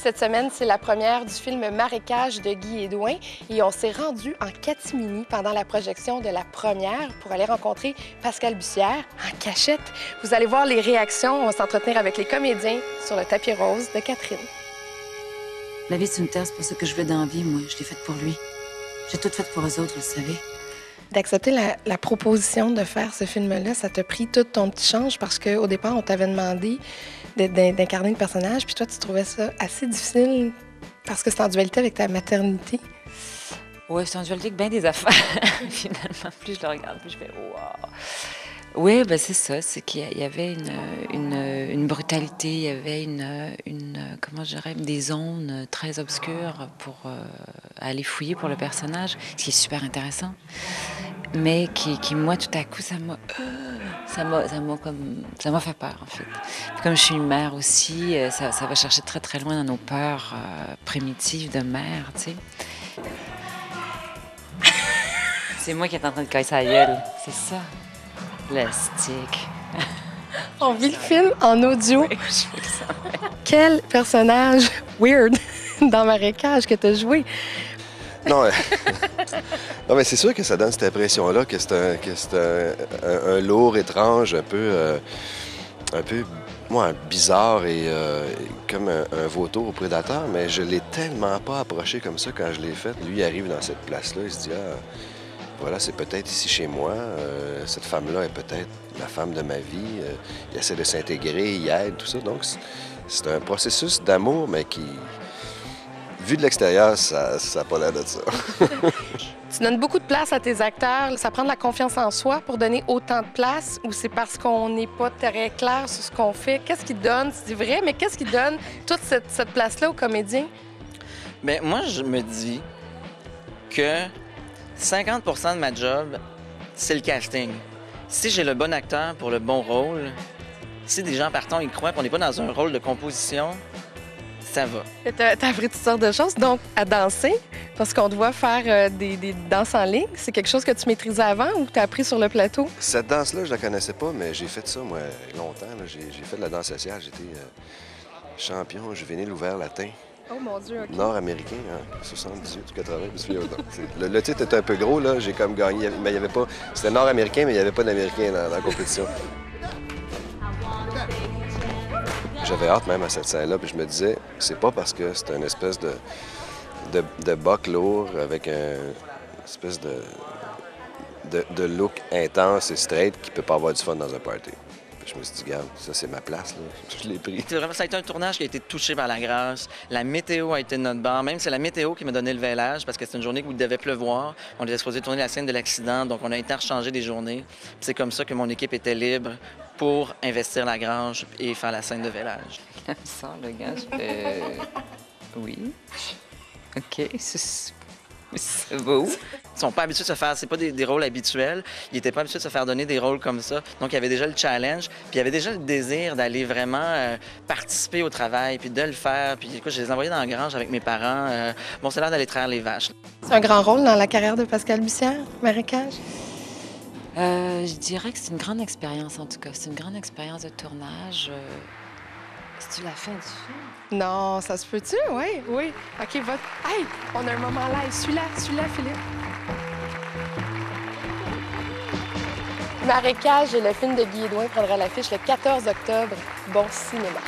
Cette semaine, c'est la première du film Marécage de Guy Hédouin et on s'est rendu en catimini pendant la projection de la première pour aller rencontrer Pascal Bussière en cachette. Vous allez voir les réactions. On va s'entretenir avec les comédiens sur le tapis rose de Catherine. La vie, c'est une terre, c'est pas ça que je veux dans la vie, moi. Je l'ai faite pour lui. J'ai tout fait pour eux autres, vous le savez. D'accepter la proposition de faire ce film-là, ça t'a pris tout ton petit change parce qu'au départ, on t'avait demandé d'incarner le personnage, puis toi, tu trouvais ça assez difficile parce que c'est en dualité avec ta maternité. Oui, c'est en dualité avec bien des affaires. Finalement, plus je le regarde, plus je fais « wow ». Oui, ben c'est ça, c'est qu'il y avait une brutalité, il y avait comment je dirais, des zones très obscures pour aller fouiller pour le personnage, ce qui est super intéressant, mais qui moi, tout à coup, ça m'a fait peur, en fait. Puis comme je suis une mère aussi, ça va chercher très, très loin dans nos peurs primitives de mère, tu sais. C'est moi qui est en train de casser la gueule, c'est ça. Plastique. On vit le film en audio. Oui, je veux que ça. Quel personnage weird dans Marécage que tu as joué. Non, non, mais c'est sûr que ça donne cette impression-là que c'est un lourd étrange, un peu bizarre et comme un vautour prédateur, mais je l'ai tellement pas approché comme ça quand je l'ai fait. Lui, il arrive dans cette place-là, il se dit « Ah, voilà, c'est peut-être ici chez moi. Cette femme-là est peut-être la femme de ma vie. Il essaie de s'intégrer, il aide, tout ça. » Donc, c'est un processus d'amour, mais qui, vu de l'extérieur, ça n'a pas l'air de ça. Tu donnes beaucoup de place à tes acteurs. Ça prend de la confiance en soi pour donner autant de place ou c'est parce qu'on n'est pas très clair sur ce qu'on fait? Qu'est-ce qui donne, c'est vrai, mais qu'est-ce qui donne toute cette place-là aux comédiens? Bien, moi, je me dis que 50 % de ma job, c'est le casting. Si j'ai le bon acteur pour le bon rôle, si des gens partant y croient qu'on n'est pas dans un rôle de composition, ça va. T'as appris toutes sortes de choses, donc à danser, parce qu'on doit faire des danses en ligne. C'est quelque chose que tu maîtrisais avant ou t'as appris sur le plateau? Cette danse-là, je la connaissais pas, mais j'ai fait ça, moi, longtemps. J'ai fait de la danse sociale. J'étais champion juvénile ouvert latin. Oh mon Dieu, OK. Nord-américain, hein, 78 ou 80, je me souviens pas. Le titre était un peu gros, là, j'ai comme gagné, mais il y avait pas... C'était nord-américain, mais il n'y avait pas d'américain dans la compétition. J'avais hâte même à cette scène-là, puis je me disais, c'est pas parce que c'est une espèce de boc lourd avec une espèce de look intense et straight qu'il peut pas avoir du fun dans un party. Je me suis dit, regarde, ça c'est ma place, là. Je l'ai pris. Ça a été un tournage qui a été touché par la grâce. La météo a été de notre bord. Même c'est la météo qui m'a donné le vélage parce que c'était une journée où il devait pleuvoir. On était supposé tourner la scène de l'accident, donc on a interchangé des journées. C'est comme ça que mon équipe était libre pour investir la grange et faire la scène de vélage. Comme ça, le gars, je fais... Oui. OK, c'est beau. Ils sont pas habitués de se faire, c'est pas des rôles habituels. Ils n'étaient pas habitués de se faire donner des rôles comme ça. Donc, il y avait déjà le challenge, puis il y avait déjà le désir d'aller vraiment participer au travail, puis de le faire. Puis, écoute, je les envoyais dans la grange avec mes parents. Bon, c'est l'heure d'aller traire les vaches. C'est un grand rôle dans la carrière de Pascal Bussière, Marécage? Je dirais que c'est une grande expérience, en tout cas. C'est une grande expérience de tournage. C'est-tu la fin du film? Non, ça se peut-tu? Oui, oui. OK, va. Hey, on a un moment live. Suis-là, Philippe. Marécage et le film de Guy Hédouin prendra l'affiche le 14 octobre. Bon cinéma.